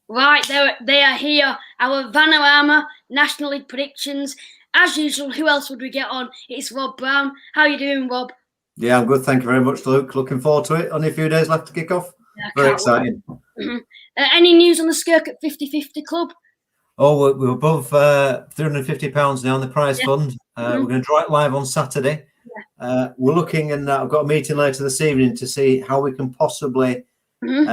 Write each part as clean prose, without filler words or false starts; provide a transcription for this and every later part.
Right, they are here. Our Vanarame National League predictions. As usual, who else would we get on? It's Rob Brown. How are you doing, Rob? Yeah, I'm good. Thank you very much, Luke. Looking forward to it. Only a few days left to kick off. Yeah, very exciting. Any news on the Skirk at 50-50 club? Oh, we're above £350 now in the prize fund. We're going to draw it live on Saturday. Yeah. We're looking, and I've got a meeting later this evening to see how we can possibly, make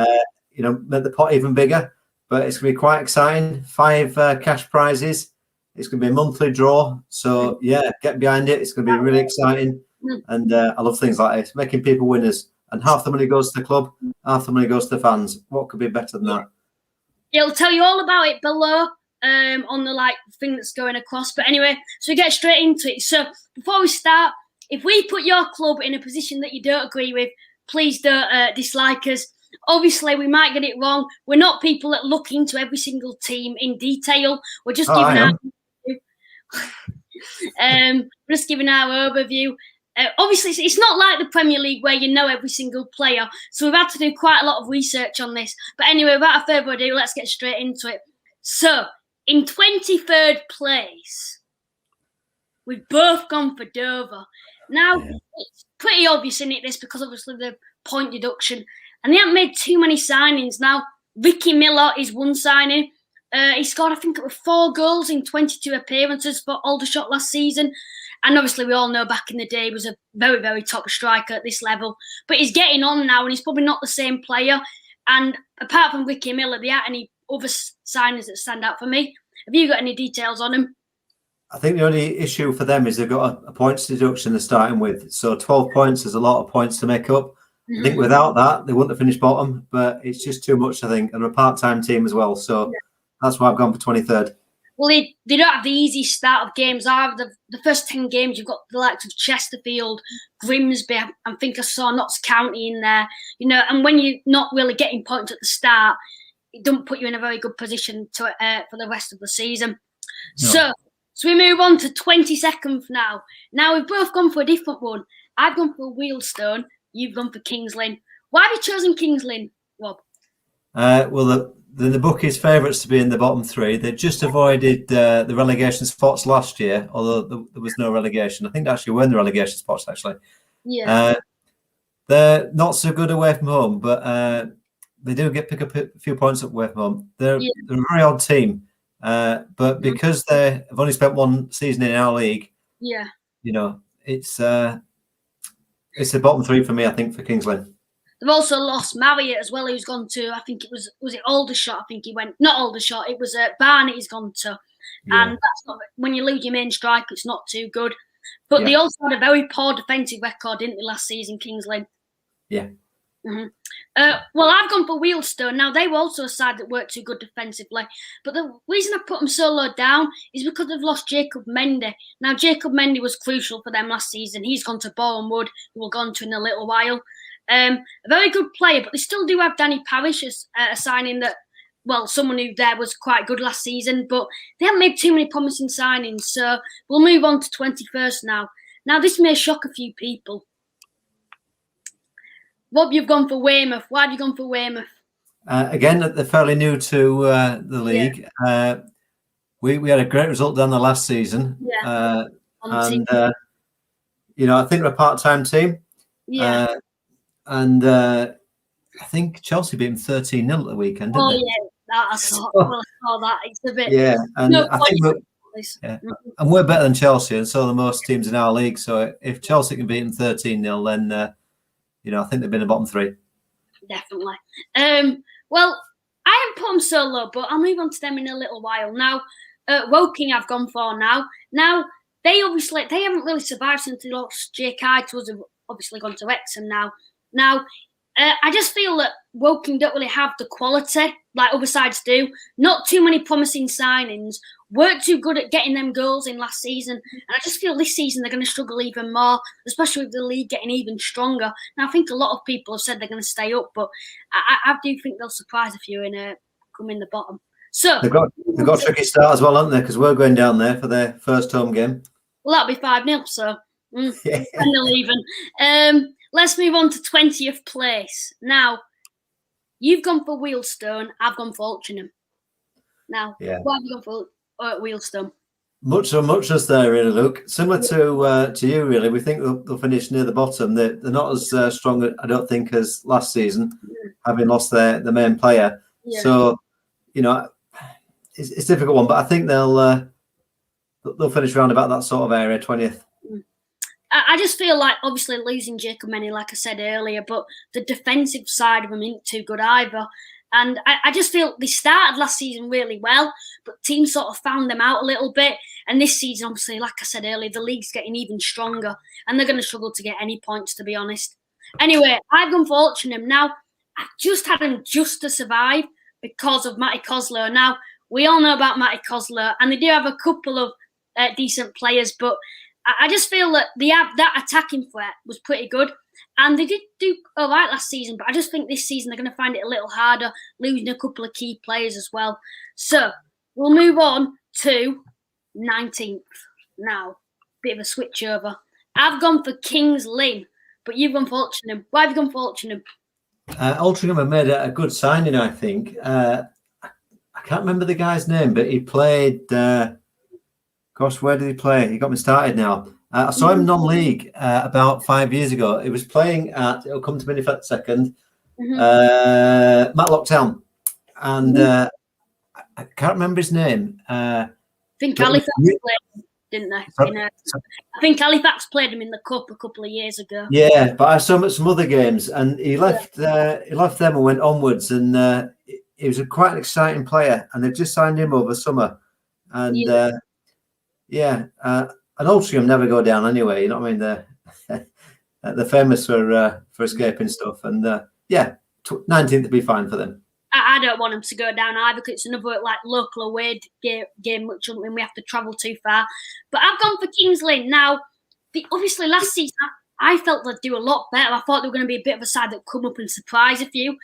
the pot even bigger. But it's going to be quite exciting. 5 cash prizes. It's going to be a monthly draw. So yeah, get behind it. It's going to be really exciting. And I love things like this, making people winners. And half the money goes to the club, half the money goes to the fans. What could be better than that? It'll tell you all about it below on the thing that's going across. But anyway, so we get straight into it. So before we start, if we put your club in a position that you don't agree with, please don't dislike us. Obviously, we might get it wrong. We're not people that look into every single team in detail. We're just giving our just giving our overview. Obviously, it's not like the Premier League where you know every single player. So we've had to do quite a lot of research on this. But anyway, without further ado, let's get straight into it. So, in 23rd place, we've both gone for Dover. Now, it's pretty obvious, isn't it, this, because obviously the point deduction. And they haven't made too many signings. Now, Ricky Miller is one signing. He scored, I think it was 4 goals in 22 appearances for Aldershot last season. And obviously, we all know back in the day he was a very, very top striker at this level. But he's getting on now, and he's probably not the same player. And apart from Ricky Miller, there aren't any other signings that stand out for me. Have you got any details on him? I think the only issue for them is they've got a points deduction they're starting with. So 12 points is a lot of points to make up. I think without that, they wouldn't have finished bottom. But it's just too much, I think. And a part-time team as well. So that's why I've gone for 23rd. Well, they don't have the easy start of games either. The first 10 games, you've got the likes of Chesterfield, Grimsby, I think I saw Notts County in there. And when you're not really getting points at the start, it doesn't put you in a very good position for the rest of the season. No. So we move on to 22nd now. Now, we've both gone for a different one. I've gone for Wealdstone. You've gone for Kings Lynn. Why have you chosen Kings Lynn, Rob? Well, the bookies' favourites to be in the bottom 3. They just avoided the relegation spots last year, although there was no relegation. I think they actually were in the relegation spots, actually. Yeah. They're not so good away from home, but they do pick up a few points away from home. They're a very odd team, but because they have only spent 1 season in our league, it's a bottom 3 for me, I think, for Kings Lynn. They've also lost Marriott as well, who's gone to, I think it was it Aldershot? I think he went, not Aldershot, it was Barnet he's gone to. Yeah. And that's not, when you lose your main striker, it's not too good. But they also had a very poor defensive record, didn't they, last season, Kings Lynn? Yeah. Well, I've gone for Wealdstone. Now, they were also a side that weren't too good defensively. But the reason I put them so low down is because they've lost Jacob Mendy. Now, Jacob Mendy was crucial for them last season. He's gone to Boreham Wood, who we'll go on to in a little while. A very good player, but they still do have Danny Parish as a signing that, well, someone who there was quite good last season, but they haven't made too many promising signings. So we'll move on to 21st now. Now, this may shock a few people. Rob, you've gone for Weymouth. Why have you gone for Weymouth? Again, they're fairly new to the league. Yeah. We had a great result down the last season. Yeah. I think we're a part-time team. Yeah. I think Chelsea beat them 13-0 at the weekend, didn't they? Yeah, I saw that. It's a bit. Yeah, and I think and we're better than Chelsea, and so are most teams in our league. So if Chelsea can beat them 13-0, then I think they've been in the bottom 3. Definitely. Well, I haven't put them so low, but I'll move on to them in a little while. Now, Woking I've gone for now. Now, they haven't really survived since they lost Jake Hyde to us. Have obviously gone to Wrexham now. Now, I just feel that Woking don't really have the quality like other sides do. Not too many promising signings. Weren't too good at getting them goals in last season. And I just feel this season they're going to struggle even more, especially with the league getting even stronger. Now, I think a lot of people have said they're going to stay up, but I do think they'll surprise a few and come in the bottom. So they've got a tricky start as well, haven't they? Because we're going down there for their first home game. Well, that'll be 5-0, so even. Let's move on to 20th place. Now, you've gone for Wealdstone, I've gone for Altrincham. Now, Yeah. why have you gone for Wealdstone? Much as there, really, Luke. Similar to you, really. We think they'll finish near the bottom. They're not as strong, I don't think, as last season, having lost their main player. Yeah. So, it's a difficult one, but I think they'll finish around about that sort of area, 20th. I just feel like, obviously, losing Jacob Menny, like I said earlier, but the defensive side of them isn't too good either. And I just feel they started last season really well, but teams sort of found them out a little bit. And this season, obviously, like I said earlier, the league's getting even stronger, and they're going to struggle to get any points, to be honest. Anyway, I've gone for Altrincham. Now, I've just had them just to survive because of Matty Coslow. Now, we all know about Matty Coslow, and they do have a couple of decent players, but I just feel that that attacking threat was pretty good. And they did do all right last season, but I just think this season they're going to find it a little harder, losing a couple of key players as well. So we'll move on to 19th now. Bit of a switch over. I've gone for Kings Lynn, but you've gone for Altrincham. Why have you gone for Altrincham? Altrincham have made a good signing, I think. I can't remember the guy's name, but he played... gosh, where did he play? He got me started now. I saw him non-league about 5 years ago. He was playing at, it'll come to me in a second, Matlock Town. And I can't remember his name. I think Halifax played, didn't they? I think Halifax played him in the Cup a couple of years ago. Yeah, but I saw him at some other games, and he left them and went onwards. And he was quite an exciting player, and they've just signed him over summer. And and Altrincham never go down anyway. You know what I mean? They're famous for escaping stuff, and 19th would be fine for them. I don't want them to go down either, because it's another like local away game, which we have to travel too far. But I've gone for Kings Lynn. Now, obviously last season I felt they'd do a lot better. I thought they were going to be a bit of a side that come up and surprise a few.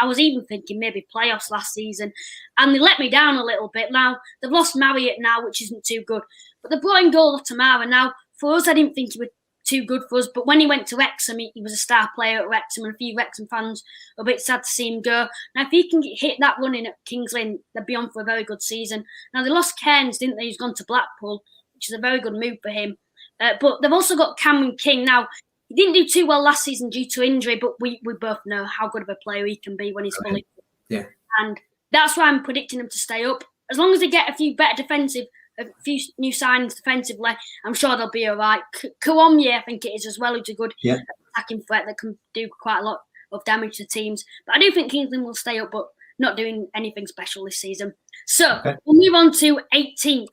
I was even thinking maybe playoffs last season, and they let me down a little bit. Now they've lost Marriott now, which isn't too good. But they brought in Gola Tamara. Now, for us, I didn't think he was too good for us. But when he went to Wrexham, he was a star player at Wrexham, and a few Wrexham fans were a bit sad to see him go. Now, if he can hit that running at Kings Lynn, they'd be on for a very good season. Now, they lost Cairns, didn't they? He's gone to Blackpool, which is a very good move for him. But they've also got Cameron King. Now, he didn't do too well last season due to injury, but we both know how good of a player he can be when he's fully fit. Yeah. And that's why I'm predicting him to stay up. As long as they get a few few new signings defensively, I'm sure they'll be all right. Kawomye, I think it is as well, who's a good attacking threat that can do quite a lot of damage to teams. But I do think Kings Lynn will stay up, but not doing anything special this season. So we'll move on to 18th.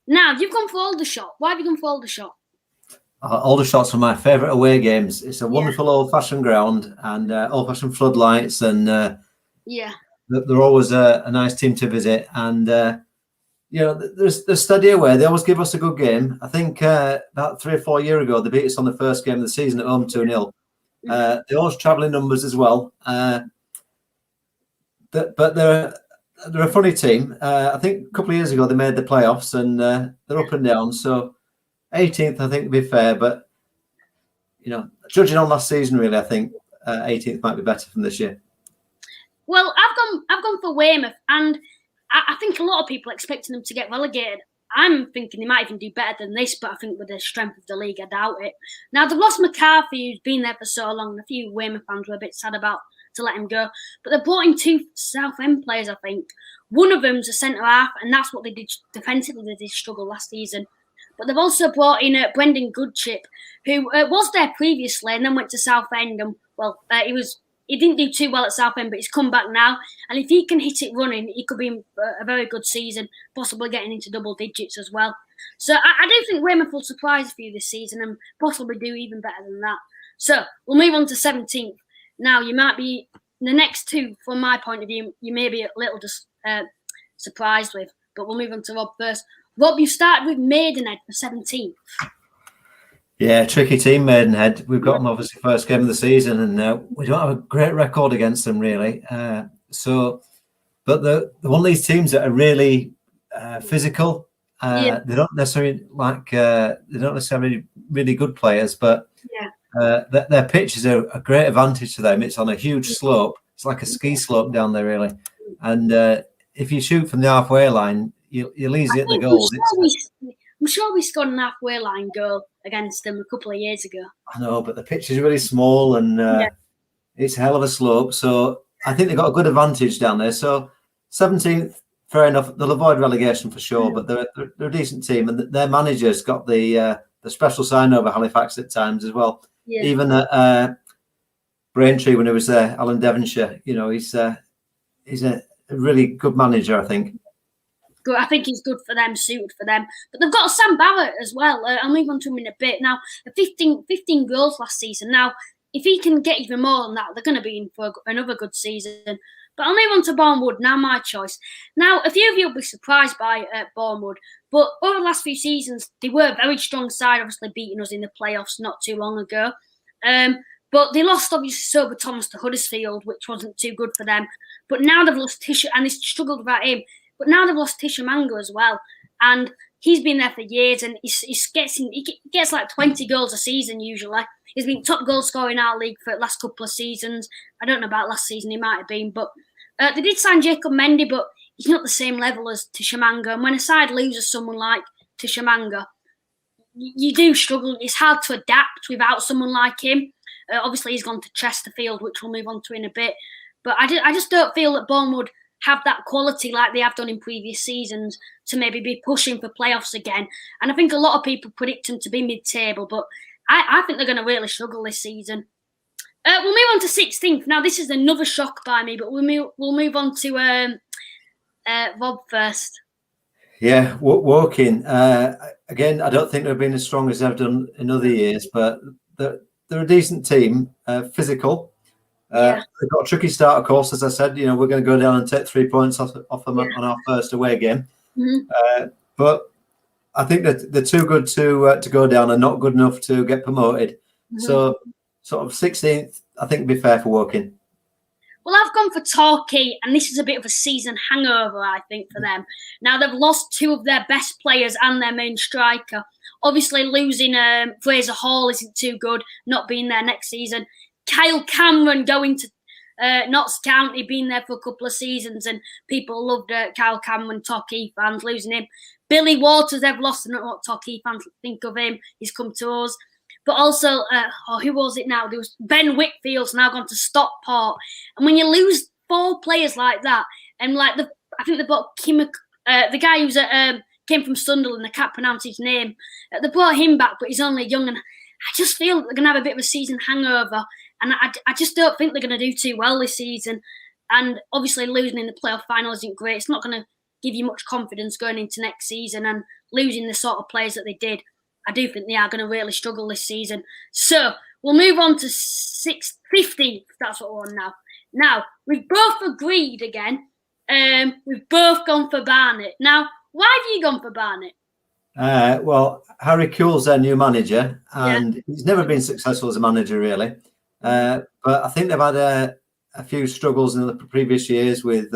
Now, you've gone for Aldershot. Why have you gone for Aldershot? Aldershot's one of my favourite away games. It's a wonderful old-fashioned ground and old-fashioned floodlights, and they're always a nice team to visit. And there's steady away. They always give us a good game. I think about 3 or 4 years ago, they beat us on the first game of the season at home 2-0. They always travel in numbers as well. But they're a funny team. I think a couple of years ago they made the playoffs, and they're up and down. So 18th, I think, would be fair. But judging on last season, really, I think 18th might be better from this year. Well, I've gone for Weymouth, and I think a lot of people are expecting them to get relegated. I'm thinking they might even do better than this, but I think with the strength of the league, I doubt it. Now, they've lost McCarthy, who's been there for so long, and a few Weymouth fans were a bit sad about to let him go. But they brought in 2 Southend players, I think. One of them's a centre-half, and that's what they did defensively. They did struggle last season. But they've also brought in Brendan Goodchip, who was there previously and then went to Southend. And, he didn't do too well at Southend, but he's come back now. And if he can hit it running, he could be a very good season, possibly getting into double digits as well. So I do think Weymouth will surprise a few this season and possibly do even better than that. So we'll move on to 17th. Now, you might be, the next 2, from my point of view, you may be a little surprised with, but we'll move on to Rob first. Rob, you started with Maidenhead for 17th. Yeah, tricky team, Maidenhead. We've got them obviously first game of the season, and we don't have a great record against them, really. But they're one of these teams that are really physical. They don't necessarily really good players, but their pitch is a great advantage to them. It's on a huge slope. It's like a ski slope down there, really, and if you shoot from the halfway line, you'll easily hit the goals. I'm sure we scored an halfway line goal against them a couple of years ago. I know, but the pitch is really small and it's a hell of a slope. So I think they've got a good advantage down there. So 17th, fair enough. They'll avoid relegation for sure, but they're a decent team, and their manager's got the special sign over Halifax at times as well. Yeah. Even at Braintree when he was there, Alan Devonshire, he's a really good manager, I think. Good. I think he's good for them, suited for them. But they've got Sam Barrett as well. I'll move on to him in a bit. Now, 15 goals last season. Now, if he can get even more than that, they're going to be in for another good season. But I'll move on to Boreham Wood, now my choice. Now, a few of you will be surprised by Boreham Wood, but over the last few seasons, they were a very strong side, obviously beating us in the playoffs not too long ago. But they lost, obviously, Sober Thomas to Huddersfield, which wasn't too good for them. But now they've lost Tisha, and they struggled without him. But now they've lost Tishamango as well. And he's been there for years, and he gets like 20 goals a season usually. He's been top goal scorer in our league for the last couple of seasons. I don't know about last season, he might have been. But they did sign Jacob Mendy, but he's not the same level as Tishamango. And when a side loses someone like Tishamango, you do struggle. It's hard to adapt without someone like him. Obviously, he's gone to Chesterfield, which we'll move on to in a bit. But I just don't feel that Boreham Wood have that quality like they have done in previous seasons to maybe be pushing for playoffs again. And I think a lot of people predict them to be mid-table, but I think they're going to really struggle this season. We'll move on to 16th. Now, this is another shock by me, but we'll move on to Rob first. Yeah, Woking. Again, I don't think they've been as strong as they've done in other years, but they're a decent team, physical. They've got a tricky start, of course. As I said, we're going to go down and take 3 points off them on our first away game. Mm-hmm. But I think that they're too good to go down and not good enough to get promoted. Mm-hmm. So, sort of 16th, I think would be fair for Woking. Well, I've gone for Torquay, and this is a bit of a season hangover, I think, for them. Now, they've lost two of their best players and their main striker. Obviously, losing Fraser Hall isn't too good, not being there next season. Kyle Cameron going to Notts County, been there for a couple of seasons, and people loved Kyle Cameron, Torquay fans, losing him. Billy Waters, they've lost, and what Torquay fans think of him. He's come to us. But also, who was it now? There was Ben Whitfield's now gone to Stockport. And when you lose 4 players like that, and I think they bought the guy who's came from Sunderland, I can't pronounce his name. They brought him back, but he's only young, and I just feel they're going to have a bit of a season hangover. And I just don't think they're going to do too well this season. And obviously losing in the playoff final isn't great. It's not going to give you much confidence going into next season. And losing the sort of players that they did, I do think they are going to really struggle this season. So we'll move on to 15th. That's what we're on now. Now, we've both agreed again. We've both gone for Barnet. Now, why have you gone for Barnet? Well, Harry Kuehl's their new manager, and he's never been successful as a manager, really. But I think they've had a few struggles in the previous years with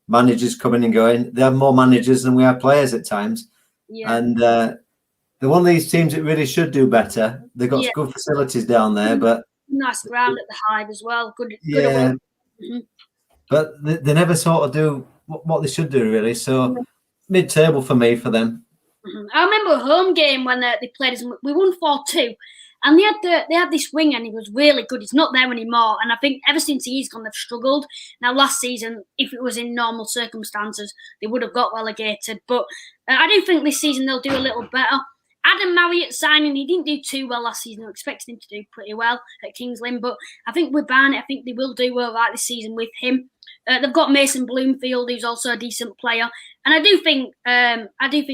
managers coming and going. They have more managers than we have players at times. Yeah. And they're one of these teams that really should do better. They've got good facilities down there, but nice ground at the Hive as well. Good. Mm-hmm. But they never sort of do what they should do, really. So mid-table for me, for them. Mm-hmm. I remember a home game when they played us. We won 4-2. And they had this winger, and he was really good. He's not there anymore. And I think ever since he's gone, they've struggled. Now, last season, if it was in normal circumstances, they would have got relegated. But I do think this season they'll do a little better. Adam Marriott signing, he didn't do too well last season. I expected him to do pretty well at Kings Lynn. But I think with Barnet, I think they will do well right this season with him. They've got Mason Bloomfield, who's also a decent player. And I do think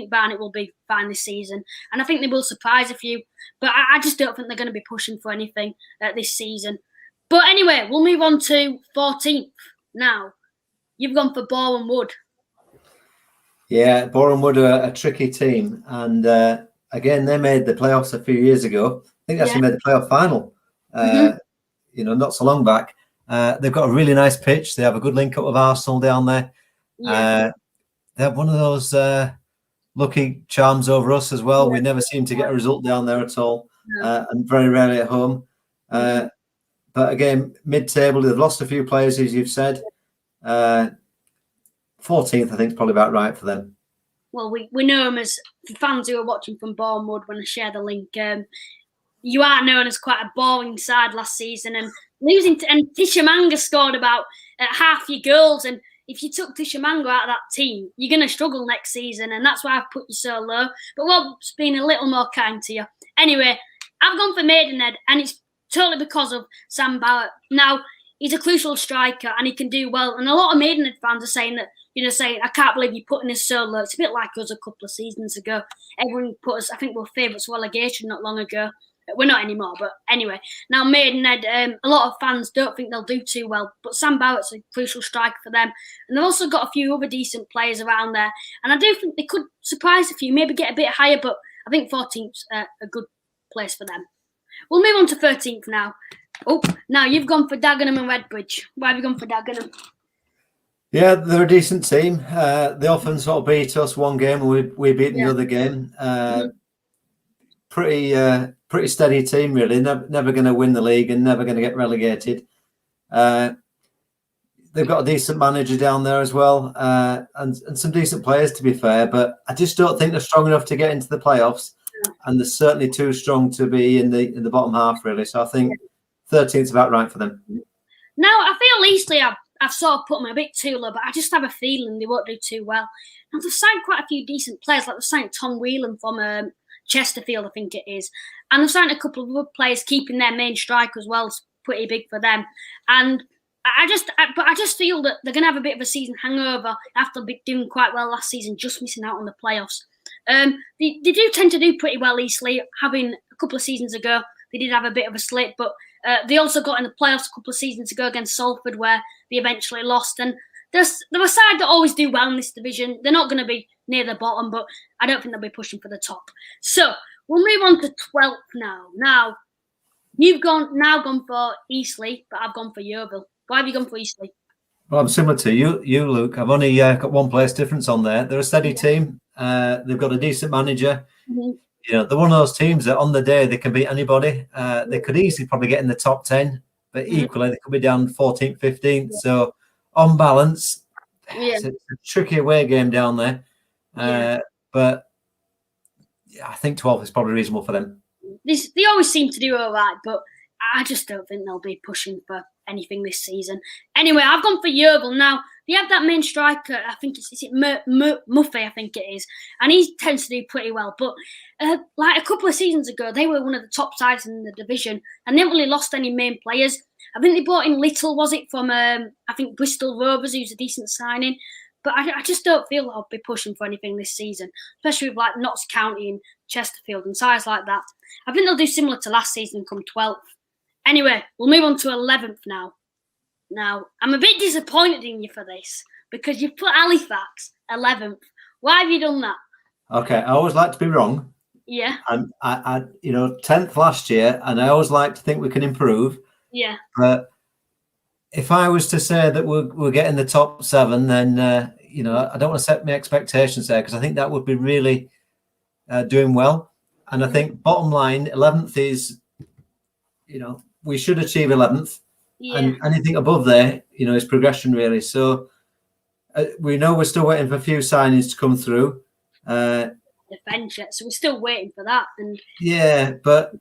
Barnet will be fine this season. And I think they will surprise a few. But I just don't think they're going to be pushing for anything this season. But anyway, we'll move on to 14th now. You've gone for Boreham Wood. Yeah, Boreham Wood are a tricky team. And again, they made the playoffs a few years ago. I think they actually made the playoff final, not so long back. They've got a really nice pitch. They have a good link up with Arsenal down there. Yeah. They have one of those lucky charms over us as well. We never seem to get a result down there at all, and very rarely at home. But again, mid-table, they've lost a few players, as you've said. They've 14th, I think, is probably about right for them. Well, we know them as, for fans who are watching from Boreham Wood, when I share the link, you are known as quite a boring side last season, and losing and Tishamanga scored about half your goals, and if you took Tishamanga out of that team, you're going to struggle next season, and that's why I've put you so low. But Rob's been a little more kind to you. Anyway, I've gone for Maidenhead, and it's totally because of Sam Barrett. Now, he's a crucial striker, and he can do well, and a lot of Maidenhead fans are saying that, saying, I can't believe you're putting us so low. It's a bit like us a couple of seasons ago. Everyone put us, I think we were favourites for relegation not long ago. We're not anymore, but anyway. Now, Maidenhead, a lot of fans don't think they'll do too well, but Sam Barrett's a crucial striker for them. And they've also got a few other decent players around there. And I do think they could surprise a few, maybe get a bit higher, but I think 14th's a good place for them. We'll move on to 13th now. Oh, now you've gone for Dagenham and Redbridge. Why have you gone for Dagenham? Yeah, they're a decent team. They often sort of beat us one game and we beat the other game. Pretty steady team, really. Never going to win the league and never going to get relegated. They've got a decent manager down there as well, and some decent players, to be fair. But I just don't think they're strong enough to get into the playoffs, and they're certainly too strong to be in the bottom half, really. So I think 13th is about right for them. Now, I feel Eastleigh, I've sort of put them a bit too low, but I just have a feeling they won't do too well. And they've signed quite a few decent players, like they've signed Tom Whelan from Chesterfield, I think it is. And they've signed a couple of other players, keeping their main striker as well. It's pretty big for them. And I just feel that they're going to have a bit of a season hangover after doing quite well last season, just missing out on the playoffs. They do tend to do pretty well, Eastleigh, having a couple of seasons ago. They did have a bit of a slip, but they also got in the playoffs a couple of seasons ago against Salford, where they eventually lost. And they're a side that always do well in this division. They're not going to be near the bottom, but I don't think they'll be pushing for the top. So we'll move on to 12th now. Now, you've gone for Eastleigh, but I've gone for Yeovil. Why have you gone for Eastleigh? Well, I'm similar to you, Luke. I've only got one place difference on there. They're a steady team. They've got a decent manager. Mm-hmm. They're one of those teams that on the day they can beat anybody. They could easily probably get in the top 10, but equally they could be down 14th, 15th. Yeah. So on balance, it's a tricky away game down there. But I think 12th is probably reasonable for them. They always seem to do all right, but I just don't think they'll be pushing for anything this season. Anyway, I've gone for Yeovil. Now, they have that main striker, I think is it Muffy, I think it is, and he tends to do pretty well. But like a couple of seasons ago, they were one of the top sides in the division, and they haven't really lost any main players. I think they brought in Little, was it, from, I think, Bristol Rovers, who's a decent signing. But I just don't feel I'll be pushing for anything this season, especially with like Notts County and Chesterfield and sides like that. I think they'll do similar to last season and come 12th. Anyway, we'll move on to 11th now. Now, I'm a bit disappointed in you for this because you've put Halifax 11th. Why have you done that? Okay, I always like to be wrong. Yeah. And I 10th last year, and I always like to think we can improve. Yeah. But if I was to say that we're getting the top 7, then I don't want to set my expectations there because I think that would be really doing well. And I think bottom line, 11th is, we should achieve 11th. Yeah. And anything above there, is progression really. So we know we're still waiting for a few signings to come through. Defence yet, so we're still waiting for that. And yeah, but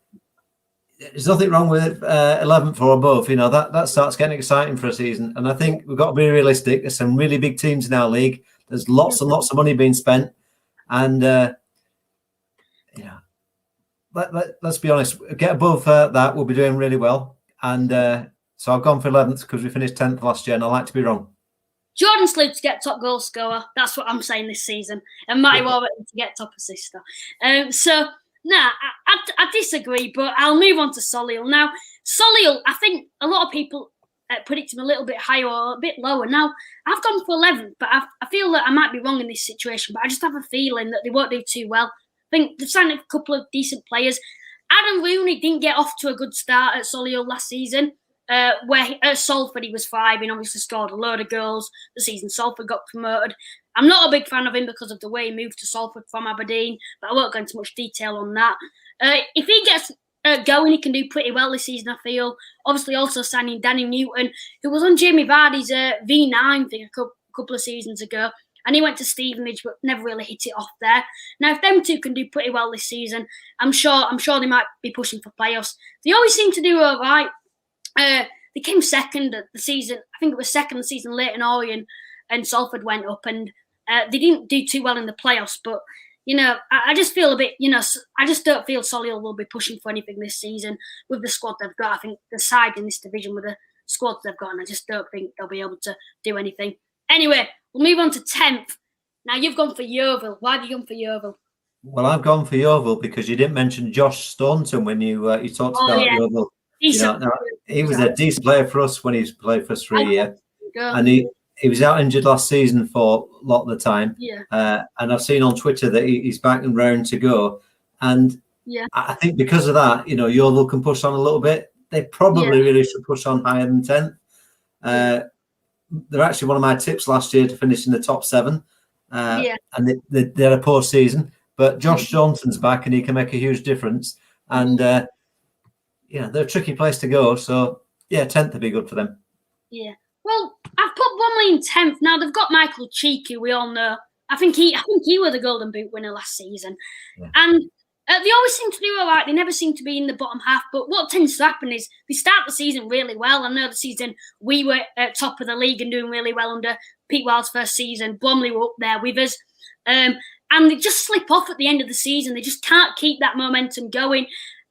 there's nothing wrong with 11th or above. That starts getting exciting for a season. And I think we've got to be realistic. There's some really big teams in our league. There's lots and lots of money being spent, and let's be honest. Get above that, we'll be doing really well. And so I've gone for 11th because we finished 10th last year, and I like to be wrong. Jordan Slew to get top goal scorer. That's what I'm saying this season. And Matty Warburton to get top assister. I disagree, but I'll move on to Solihull. Now, Solihull, I think a lot of people predict him a little bit higher or a bit lower. Now, I've gone for 11th, but I feel that I might be wrong in this situation, but I just have a feeling that they won't do too well. I think they've signed a couple of decent players. Adam Rooney didn't get off to a good start at Solihull last season, where at Salford he was thriving, obviously scored a load of goals. The season Salford got promoted. I'm not a big fan of him because of the way he moved to Salford from Aberdeen, but I won't go into much detail on that. If he gets going, he can do pretty well this season, I feel. Obviously also signing Danny Newton, who was on Jamie Vardy's V9 thing a couple of seasons ago, and he went to Stevenage, but never really hit it off there. Now, if them two can do pretty well this season, I'm sure they might be pushing for playoffs. They always seem to do all right. They came second at the season. I think it was second the season. Leyton Orient and Salford went up, and they didn't do too well in the playoffs. But I just feel a bit. I just don't feel Solihull will be pushing for anything this season with the squad they've got. I think the side in this division with the squad they've got, and I just don't think they'll be able to do anything. Anyway, we'll move on to 10th. Now, you've gone for Yeovil. Why have you gone for Yeovil? Well, I've gone for Yeovil because you didn't mention Josh Staunton when you talked about Yeovil. He was a decent player for us when he's played for us for a year. And he was out injured last season for a lot of the time. Yeah. And I've seen on Twitter that he's back and round to go. And I think because of that, Yeovil can push on a little bit. They probably really should push on higher than 10th. They're actually one of my tips last year to finish in the top 7. And they had a poor season. But Josh Johnson's back and he can make a huge difference. And, they're a tricky place to go. So, 10th would be good for them. Yeah. Well, I've put Bromley in 10th. Now, they've got Michael Cheek, who we all know. I think he was the Golden Boot winner last season. Yeah. And they always seem to do all right. They never seem to be in the bottom half. But what tends to happen is they start the season really well. I know the season we were at top of the league and doing really well under Pete Wild's first season. Bromley were up there with us. And they just slip off at the end of the season. They just can't keep that momentum going.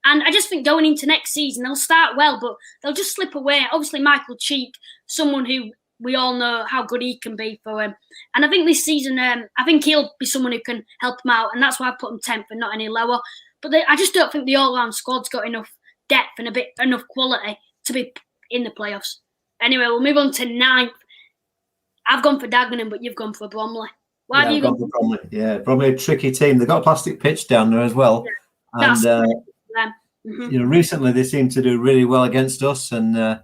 And I just think going into next season, they'll start well, but they'll just slip away. Obviously, Michael Cheek, someone who we all know how good he can be for him. And I think this season, I think he'll be someone who can help them out. And that's why I put him 10th and not any lower. But I just don't think the all-round squad's got enough depth and enough quality to be in the playoffs. Anyway, we'll move on to 9th. I've gone for Dagenham, but you've gone for Bromley. Why have you gone for Bromley? Yeah, Bromley, a tricky team. They've got a plastic pitch down there as well. Yeah, and recently they seem to do really well against us, and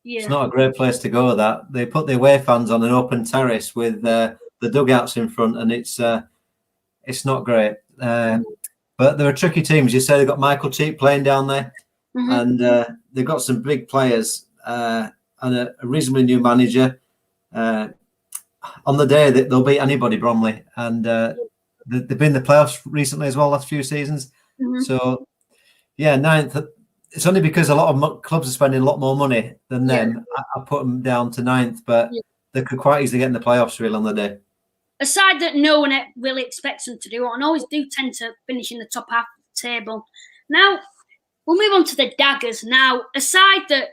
it's not a great place to go. That they put the away fans on an open terrace with the dugouts in front, and it's not great. But they're a tricky team, as you say. They've got Michael Cheek playing down there, and they've got some big players and a reasonably new manager. On the day that they'll beat anybody, Bromley, and they've been in the playoffs recently as well, last few seasons. So, 9th. It's only because a lot of clubs are spending a lot more money than them. I put them down to 9th, but they could quite easily get in the playoffs really on the day. A side that no one really expects them to do, and always do tend to finish in the top half of the table. Now, we'll move on to the Daggers. Now, a side that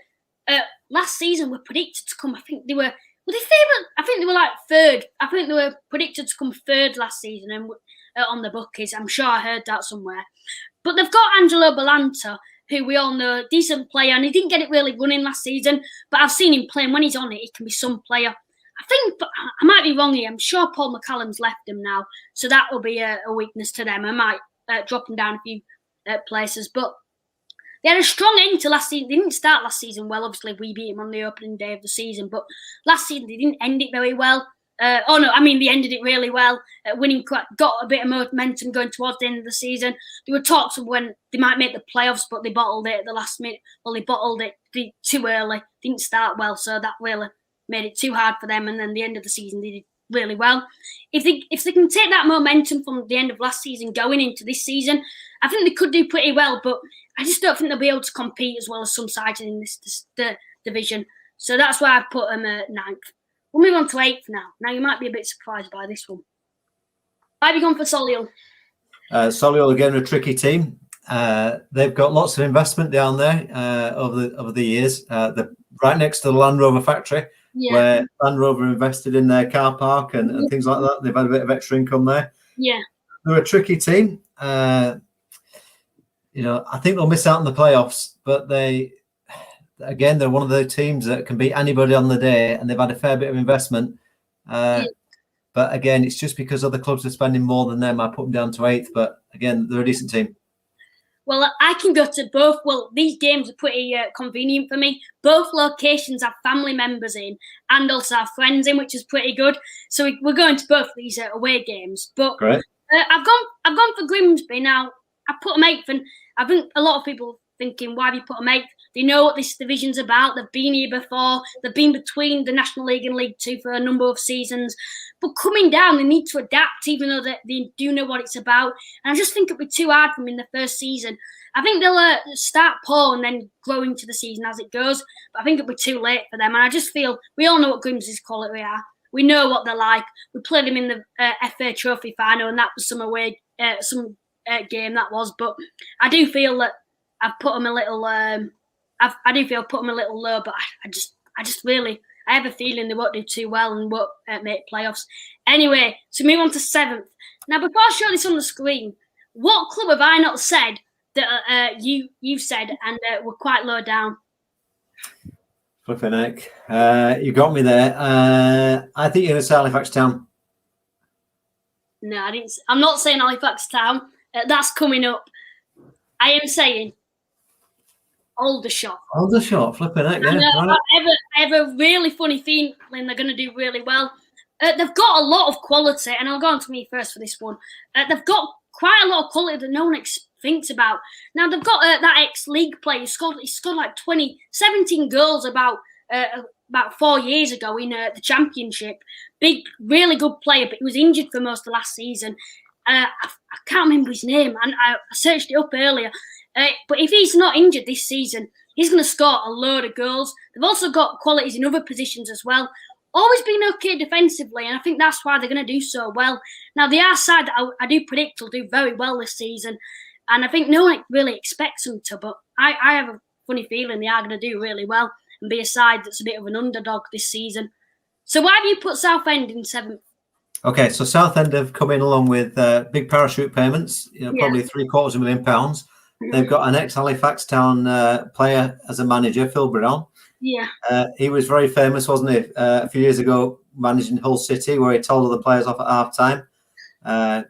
last season were predicted to come, I think they were they favourite? I think they were like 3rd. I think they were predicted to come 3rd last season and on the bookies. I'm sure I heard that somewhere. But they've got Angelo Balanta, who we all know, decent player, and he didn't get it really running last season, but I've seen him playing. When he's on it, he can be some player. I think, but I might be wrong here. I'm sure Paul McCallum's left him now, so that will be a weakness to them. I might drop him down a few places, but they had a strong end to last season. They didn't start last season well. Obviously, we beat them on the opening day of the season, but last season they didn't end it very well. They ended it really well, winning, got a bit of momentum going towards the end of the season. There were talks of when they might make the playoffs, but they bottled it at the last minute. Well, they bottled it too early, didn't start well, so that really made it too hard for them. And then the end of the season, they did really well. If they can take that momentum from the end of last season going into this season, I think they could do pretty well, but I just don't think they'll be able to compete as well as some sides in this division. So that's why I put them at 9th. We'll move on to 8th now. Now, you might be a bit surprised by this one. Why have you gone for Solihull? Solihull, again, a tricky team. They've got lots of investment down there over the years. They're right next to the Land Rover factory, where Land Rover invested in their car park and things like that. They've had a bit of extra income there. Yeah. They're a tricky team. I think they'll miss out on the playoffs, but they're one of the teams that can beat anybody on the day, and they've had a fair bit of investment. But again, it's just because other clubs are spending more than them. I put them down to 8th, but again, they're a decent team. Well, I can go to both. Well, these games are pretty convenient for me. Both locations have family members in and also have friends in, which is pretty good. So we're going to both these away games. But I've gone for Grimsby now. I put them 8th, and I think a lot of people thinking, why have you put them 8th? They know what this division's about. They've been here before. They've been between the National League and League Two for a number of seasons. But coming down, they need to adapt, even though they do know what it's about. And I just think it'd be too hard for them in the first season. I think they'll start poor and then grow into the season as it goes. But I think it'll be too late for them. And I just feel we all know what Grimsby's quality are. We know what they're like. We played them in the FA Trophy final, and that was some game that was. But I do feel that I've put them a little. I do feel I've put them a little low, but I just really, I have a feeling they won't do too well and won't make playoffs. Anyway, so move on to 7th. Now, before I show this on the screen, what club have I not said that you said and were quite low down? Flipping heck. You got me there. I think you're going to say Halifax Town. No, I didn't. I'm not saying Halifax Town. That's coming up. I am saying Aldershot. Aldershot, flipping heck, yeah. Right. I have a really funny feeling they're going to do really well. They've got a lot of quality, and I'll go on to me first for this one. They've got quite a lot of quality that no one thinks about. Now, they've got that ex-league player. He scored like 17 goals about 4 years ago in the championship. Big, really good player, but he was injured for most of last season. I can't remember his name, and I searched it up earlier. But if he's not injured this season, he's going to score a load of goals. They've also got qualities in other positions as well. Always been okay defensively, and I think that's why they're going to do so well. Now, they are a side that I do predict will do very well this season, and I think no one really expects them to, but I have a funny feeling they are going to do really well and be a side that's a bit of an underdog this season. So why have you put Southend in 7th? Okay, so Southend have come in along with big parachute payments, probably £750,000. They've got an ex-Halifax Town player as a manager, Phil Brown. Yeah. He was very famous, wasn't he, a few years ago, managing Hull City, where he told all the players off at half-time. So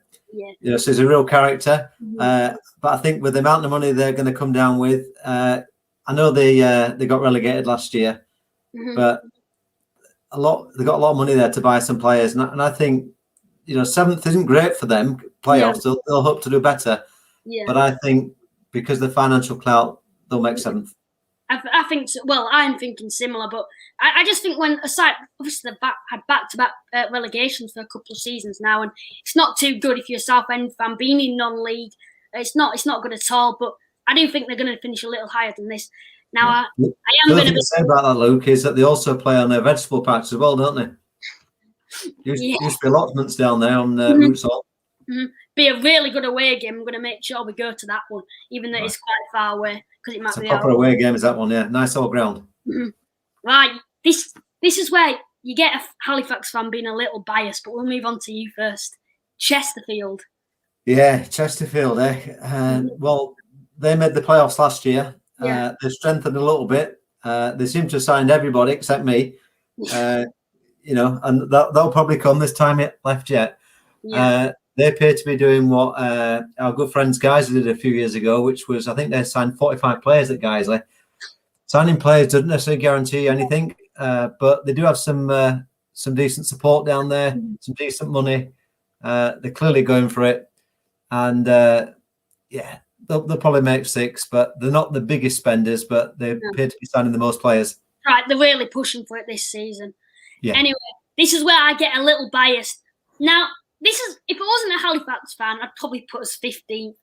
he's a real character. But I think with the amount of money they're going to come down with, I know they got relegated last year, but they got a lot of money there to buy some players. And I think, 7th isn't great for them, playoffs. Yeah. They'll hope to do better. Yeah. But I think because of the financial clout, they'll make 7th. I think so. Well, I'm thinking similar, but I just think when aside, obviously they've had back-to-back relegations for a couple of seasons now, and it's not too good if you're a Southend fan being in non-league. It's not good at all. But I do think they're going to finish a little higher than this. Now, I am going to say about that, Luke, is that they also play on their vegetable patch as well, don't they? Used to be allotments down there on Roots Hall. Be a really good away game. I'm going to make sure we go to that one, even though it's quite far away. It might be a proper away game, is that one? Yeah, nice old ground. Right, this is where you get a Halifax fan being a little biased, but we'll move on to you first. Chesterfield. Yeah, Chesterfield. Well, they made the playoffs last year. Yeah. They've strengthened a little bit. They seem to have signed everybody except me. And they'll probably come this time left yet. Yeah. They appear to be doing what our good friends Guiseley did a few years ago, which was, I think they signed 45 players at Guiseley. Signing players doesn't necessarily guarantee anything, but they do have some decent support down there, some decent money. They're clearly going for it. And, they'll probably make 6, but they're not the biggest spenders, but they appear to be signing the most players. Right, they're really pushing for it this season. Yeah. Anyway, this is where I get a little biased. Now, if it wasn't a Halifax fan, I'd probably put us 15th.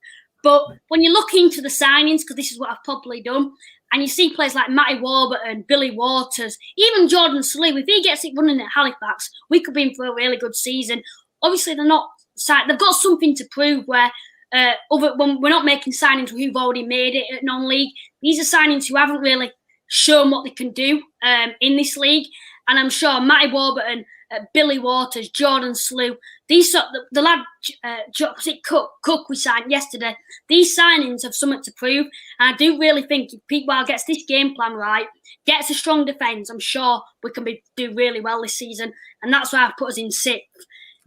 But when you look into the signings, because this is what I've probably done, and you see players like Matty Warburton, Billy Waters, even Jordan Solihull, if he gets it running at Halifax, we could be in for a really good season. Obviously, they've got something to prove where when we're not making signings who've already made it at non-league. These are signings who haven't really shown what they can do in this league. And I'm sure Matty Warburton, Billy Waters, Jordan Solihull, the lad Cook we signed yesterday, these signings have something to prove. And I do really think if Pete Wild gets this game plan right, gets a strong defence, I'm sure we can do really well this season. And that's why I've put us in 6th.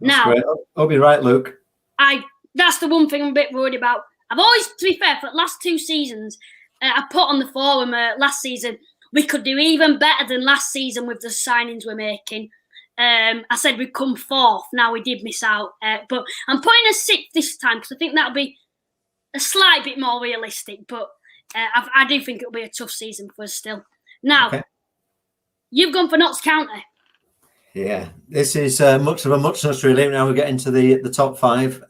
Now, great. I'll be right, Luke. That's the one thing I'm a bit worried about. I've always, to be fair, for the last 2 seasons, I put on the forum last season, we could do even better than last season with the signings we're making. I said we'd come 4th. Now we did miss out. But I'm putting a 6th this time because I think that'll be a slight bit more realistic. But I do think it'll be a tough season for us still. Now, Okay. You've gone for Notts County. Yeah, this is much of a muchness really. Now we get into the top 5.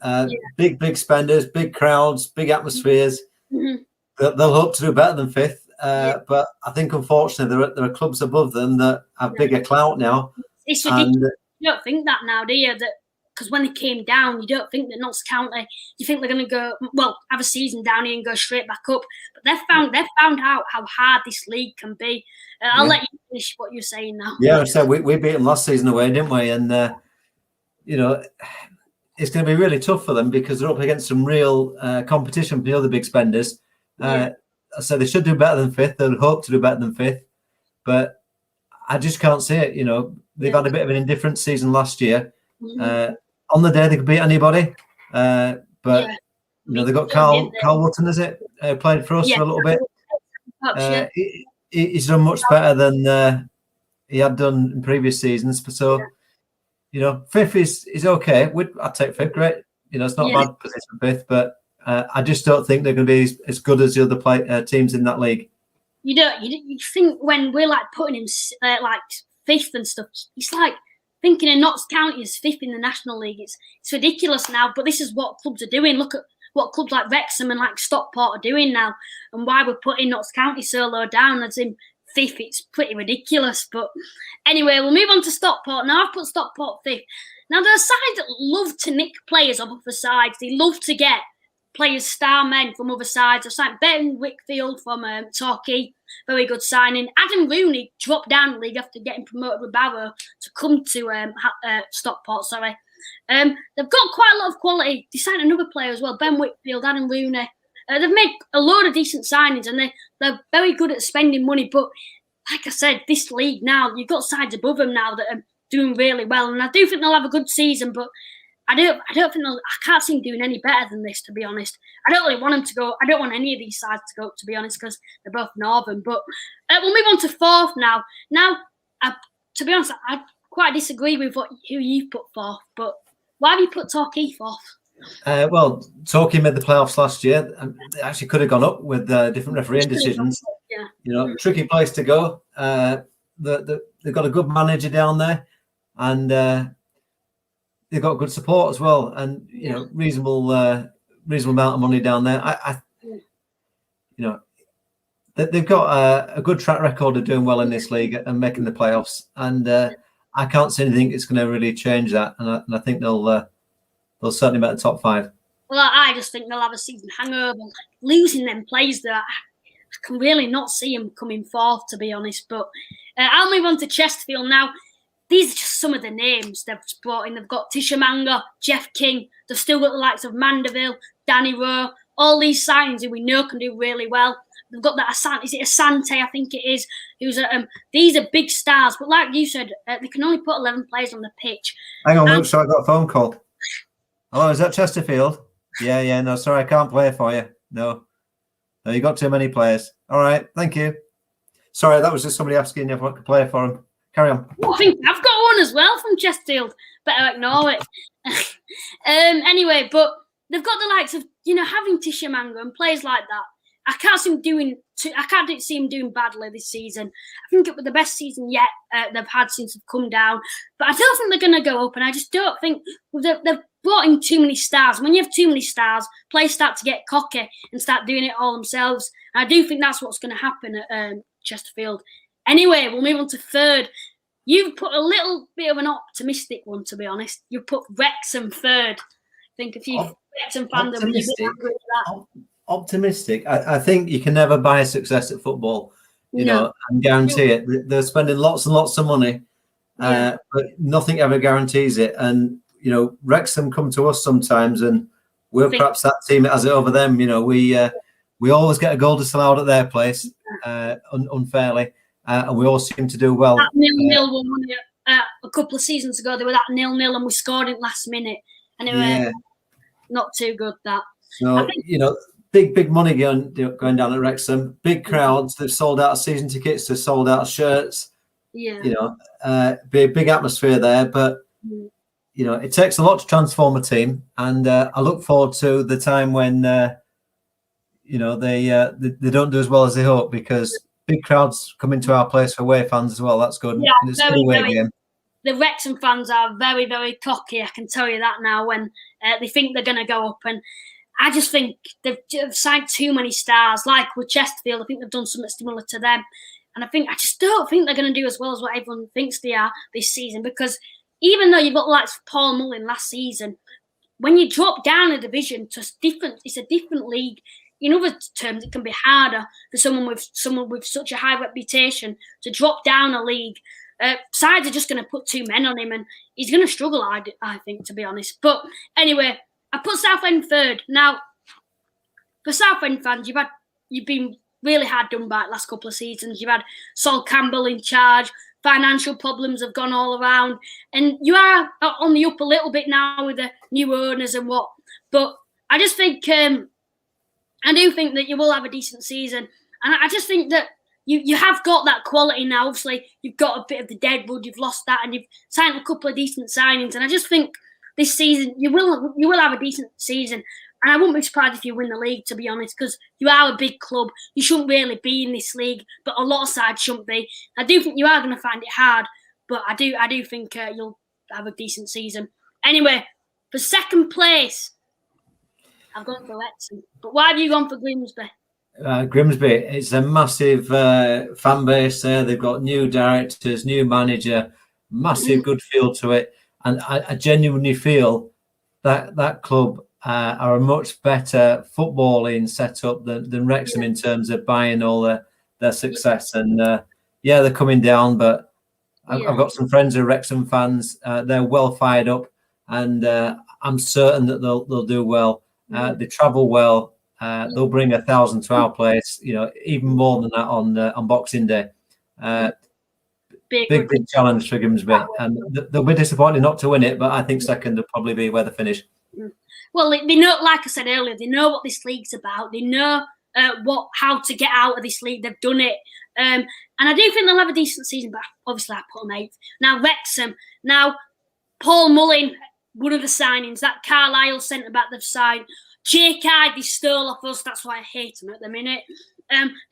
Big spenders, big crowds, big atmospheres. Mm-hmm. They'll hope to do better than 5th, but I think unfortunately there are clubs above them that have bigger clout now. It's ridiculous. You don't think that now, do you? That because when they came down, you don't think that Notts County. You think they're going to go have a season down here and go straight back up. But they've found out how hard this league can be. I'll let you finish what you're saying now. Yeah, so we beat them last season away, didn't we? And it's going to be really tough for them because they're up against some real competition from the other big spenders. So they should do better than 5th. They'll hope to do better than 5th, but I just can't see it. They've had a bit of an indifferent season last year. On the day they could beat anybody, but they've got Carl Wotton, is it? Played for us for a little bit. He's done much better than he had done in previous seasons. So, 5th is okay. I'd take 5th, great. It's not a bad position for 5th, but I just don't think they're going to be as good as the other teams in that league. You don't. You think when we're like putting him like 5th and stuff, it's like thinking of Notts County as 5th in the National League. It's ridiculous now. But this is what clubs are doing. Look at what clubs like Wrexham and like Stockport are doing now, and why we're putting Notts County so low down as in 5th. It's pretty ridiculous. But anyway, we'll move on to Stockport. Now I've put Stockport 5th. Now there are sides that love to nick players off other sides. They love to get players, star men from other sides. I've signed Ben Whitfield from Torquay, very good signing. Adam Rooney dropped down the league after getting promoted with Barrow to come to Stockport. They've got quite a lot of quality. They signed another player as well, Ben Whitfield, Adam Rooney. They've made a load of decent signings and they're very good at spending money. But like I said, this league now, you've got sides above them now that are doing really well. And I do think they'll have a good season, but I don't think I can't see them doing any better than this, to be honest. I don't really want them to go. I don't want any of these sides to go up, to be honest, because they're both northern. But we'll move on to 4th now. Now, to be honest, I quite disagree with who you've put 4th. But why have you put Torquay 4th? Well, Torquay made the playoffs last year. They actually could have gone up with different refereeing decisions. Tricky place to go. They've got a good manager down there, and they've got good support as well, and reasonable amount of money down there. They've got a good track record of doing well in this league and making the playoffs, and I can't see anything that's going to really change that. And I think they'll certainly make the top 5. Well, I just think they'll have a season hangover, losing them players that I can really not see them coming 4th, to be honest. But I'll move on to Chesterfield now. These are just some of the names they've brought in. They've got Tishamanga, Jeff King. They've still got the likes of Mandeville, Danny Rowe. All these signings who we know can do really well. They've got that Asante, I think it is. Who's these are big stars, but like you said, they can only put 11 players on the pitch. Hang on, Luke. So I got a phone call. Hello, is that Chesterfield? Yeah. No, sorry, I can't play for you. No, you got too many players. All right, thank you. Sorry, that was just somebody asking if I could play for him. Carry on. Well, I think I've got one as well from Chesterfield. Better ignore it. Anyway, but they've got the likes of having Tishamanga and players like that. I can't see him doing badly this season. I think it was the best season yet they've had since they've come down. But I don't think they're going to go up, and I just don't think they've brought in too many stars. When you have too many stars, players start to get cocky and start doing it all themselves. And I do think that's what's going to happen at Chesterfield. Anyway, we'll move on to 3rd. You've put a little bit of an optimistic one, to be honest. You put Wrexham 3rd. I think a few Wrexham fans are a bit angry with that. Optimistic. I think you can never buy success at football, and guarantee it. They're spending lots and lots of money, but nothing ever guarantees it. And Wrexham come to us sometimes, and we're perhaps that team that has it over them. We always get a goal disallowed at their place unfairly, and we all seem to do well. That 0-0 one a couple of seasons ago, they were that 0-0, and we scored it last minute. Anyway, not too good that. So big money going down at Wrexham. Big crowds. They've sold out season tickets. They've sold out shirts. Big atmosphere there. But it takes a lot to transform a team, and I look forward to the time when they don't do as well as they hope, because big crowds come into our place for away fans as well. That's good. Yeah, and it's a good away game. The Wrexham fans are very, very cocky. I can tell you that now. When they think they're going to go up, and I just think they've signed too many stars. Like with Chesterfield, I think they've done something similar to them, and I just don't think they're going to do as well as what everyone thinks they are this season. Because even though you've got like Paul Mullin last season, when you drop down a division to it's a different league. In other terms, it can be harder for someone with such a high reputation to drop down a league. Sides are just going to put 2 men on him, and he's going to struggle, I think, to be honest. But anyway, I put Southend third. Now, for Southend fans, you've been really hard done by the last couple of seasons. You've had Sol Campbell in charge. Financial problems have gone all around, and you are on the up a little bit now with the new owners and what. But I just think I do think that you will have a decent season, and I just think that you have got that quality now. Obviously, you've got a bit of the deadwood, you've lost that, and you've signed a couple of decent signings. And I just think this season you will have a decent season, and I wouldn't be surprised if you win the league, to be honest, because you are a big club. You shouldn't really be in this league, but a lot of sides shouldn't be. I do think you are going to find it hard, but I do think you'll have a decent season. Anyway, for second place, I've gone for Wrexham. But why have you gone for Grimsby? Grimsby, it's a massive fan base there. They've got new directors, new manager, massive good feel to it. And I genuinely feel that club are a much better footballing setup than Wrexham in terms of buying all their success. And they're coming down, but I've got some friends who are Wrexham fans. They're well fired up, and I'm certain that they'll do well. They travel well. They'll bring 1,000 to our place. Even more than that on Boxing Day. Big challenge for Grimsby, and they'll be disappointed not to win it. But I think second will probably be where they finish. Well, they know, like I said earlier, they know what this league's about. They know how to get out of this league. They've done it, and I do think they'll have a decent season. But obviously, I put them 8th. Now Wrexham. Now Paul Mullin, one of the signings, that Carlisle centre back they've signed. Jake Hyde, they stole off us. That's why I hate them at the minute.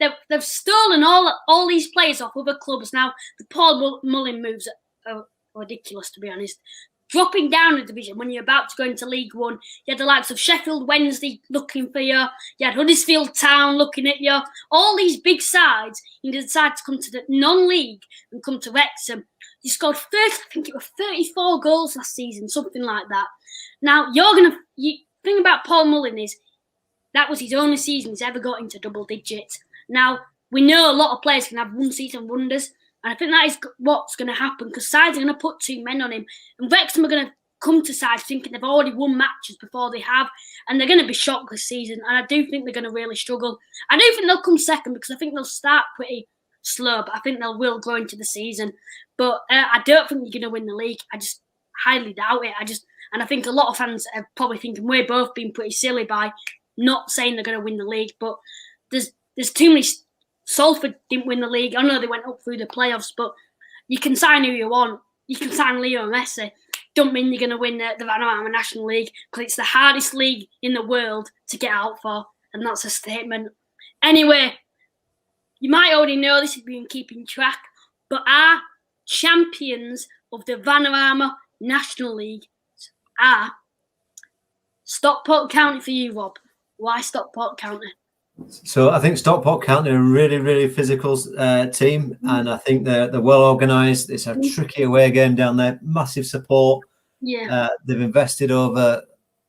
They've stolen all these players off other clubs. Now the Paul Mullin moves are ridiculous, to be honest. Dropping down a division when you're about to go into League One, you had the likes of Sheffield Wednesday looking for you. You had Huddersfield Town looking at you. All these big sides, you decide to come to the non-league and come to Wrexham. You scored 34 goals last season, something like that. Now thing about Paul Mullin is that was his only season he's ever got into double digits. Now, we know a lot of players can have one season wonders, and I think that is what's going to happen, because sides are going to put 2 men on him, and Wrexham are going to come to sides thinking they've already won matches before they have, and they're going to be shocked this season, and I do think they're going to really struggle. I do think they'll come second, because I think they'll start pretty slow, but I think they will grow into the season. But I don't think you're going to win the league. I just highly doubt it. And I think a lot of fans are probably thinking we're both being pretty silly by not saying they're going to win the league. But there's too many. Salford didn't win the league. I know they went up through the playoffs, but you can sign who you want. You can sign Leo Messi. Don't mean you're going to win the Vanarame National League, because it's the hardest league in the world to get out for, and that's a statement. Anyway, you might already know this if you've been keeping track, but our champions of the Vanarame National League are Stockport County for you, Rob. Why Stockport County? So I think Stockport County are a really, really physical team, and I think they're well organised. It's a tricky away game down there. Massive support. Yeah. They've invested over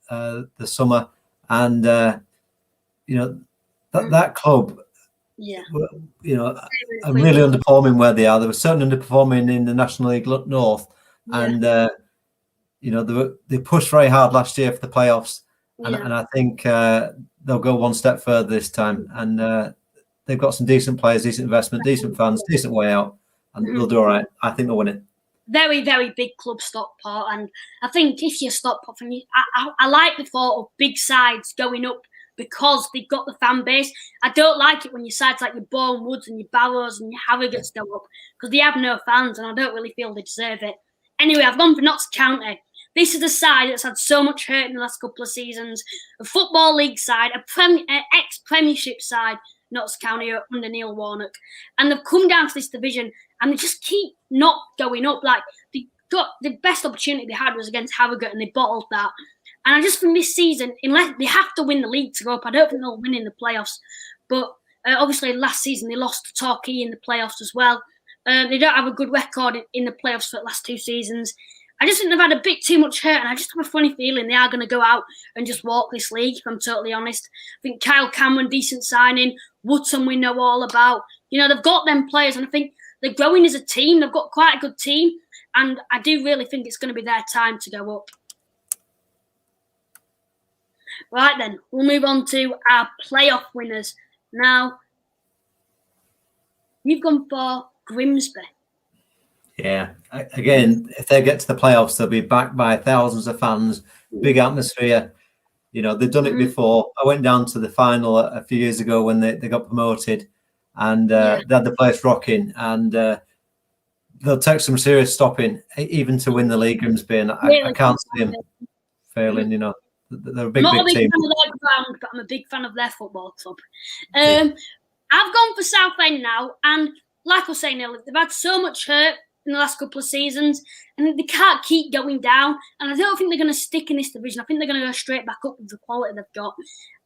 the summer, and that club. Yeah. Are really underperforming where they are. They were certainly underperforming in the National League North, and they pushed very hard last year for the playoffs, and I think they'll go one step further this time. And they've got some decent players, decent investment, decent fans, decent way out, and they'll do all right. I think they'll win it. Very, very big club, Stockport, and I think if you're Stockport, I like the thought of big sides going up, because they've got the fan base. I don't like it when your sides like your Boreham Woods and your Barrows and your Harrogate go up, because they have no fans, and I don't really feel they deserve it. Anyway, I've gone for Notts County. this is a side that's had so much hurt in the last couple of seasons. A Football League side, ex-Premiership side, Notts County under Neil Warnock. And they've come down to this division and they just keep not going up. Like, the best opportunity they had was against Harrogate and they bottled that. And I just think this season, unless they have to win the league to go up, I don't think they'll win in the playoffs. But obviously last season they lost to Torquay in the playoffs as well. They don't have a good record in the playoffs for the last 2 seasons. I just think they've had a bit too much hurt, and I just have a funny feeling they are going to go out and just walk this league, if I'm totally honest. I think Kyle Cameron, decent signing. Woodson, we know all about. You know, they've got them players, and I think they're growing as a team. They've got quite a good team, and I do really think it's going to be their time to go up. Right then, we'll move on to our playoff winners. Now, you've gone for Grimsby. Yeah, again, if they get to the playoffs, they'll be backed by thousands of fans, big atmosphere. You know, they've done it before. I went down to the final a few years ago when they got promoted, and they had the place rocking, and they'll take some serious stopping, even to win the league, Grimsby, and I can't see them failing, you know. They're a big, I'm not big a big team. fan of their ground, but I'm a big fan of their football club. I've gone for Southend now, and like I was saying earlier, they've had so much hurt in the last couple of seasons, and they can't keep going down. And I don't think they're going to stick in this division. I think they're going to go straight back up with the quality they've got.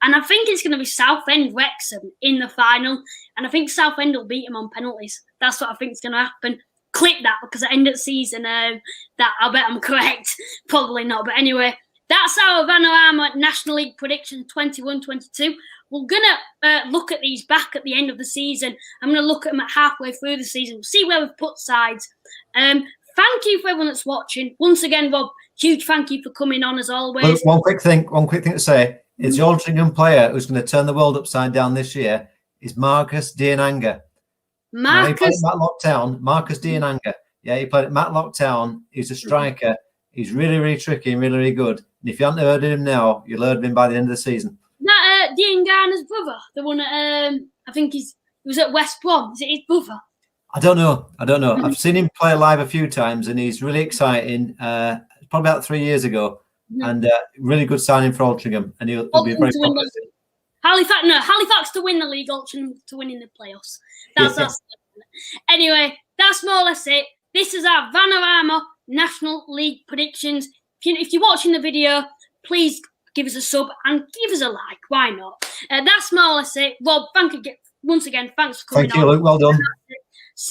And I think it's going to be Southend-Wrexham in the final, and I think Southend will beat them on penalties. That's what I think is going to happen. Click that, because at the end of the season, that I bet I'm correct. Probably not, but anyway. That's our Vanarame National League prediction 21-22. We're going to look at these back at the end of the season. I'm going to look at them at halfway through the season. We'll see where we've put sides. Thank you for everyone that's watching. Once again, Rob, huge thank you for coming on as always. Look, one quick thing to say. It's the Altrincham player who's going to turn the world upside down this year is Marcus Diananga. He played at Matlock Town. Marcus Diananga. Yeah, he played at Matlock Town. He's a striker. He's really, really tricky and really, really good. And if you haven't heard of him now, you'll heard of him by the end of the season. That Diangana's brother, the one at, I think he was at West Brom. Is it his brother? I don't know. I've seen him play live a few times, and he's really exciting. Probably about 3 years ago, and really good signing for Altrincham, and he'll be very popular. Halifax to win the league, Altrincham to win in the playoffs. That's anyway. That's more or less it. This is our Vanarame National League predictions. If you're watching the video, please give us a sub and give us a like. Why not? That's more or less it. Rob, once again, thanks for coming on. Thank you, Luke. Well done.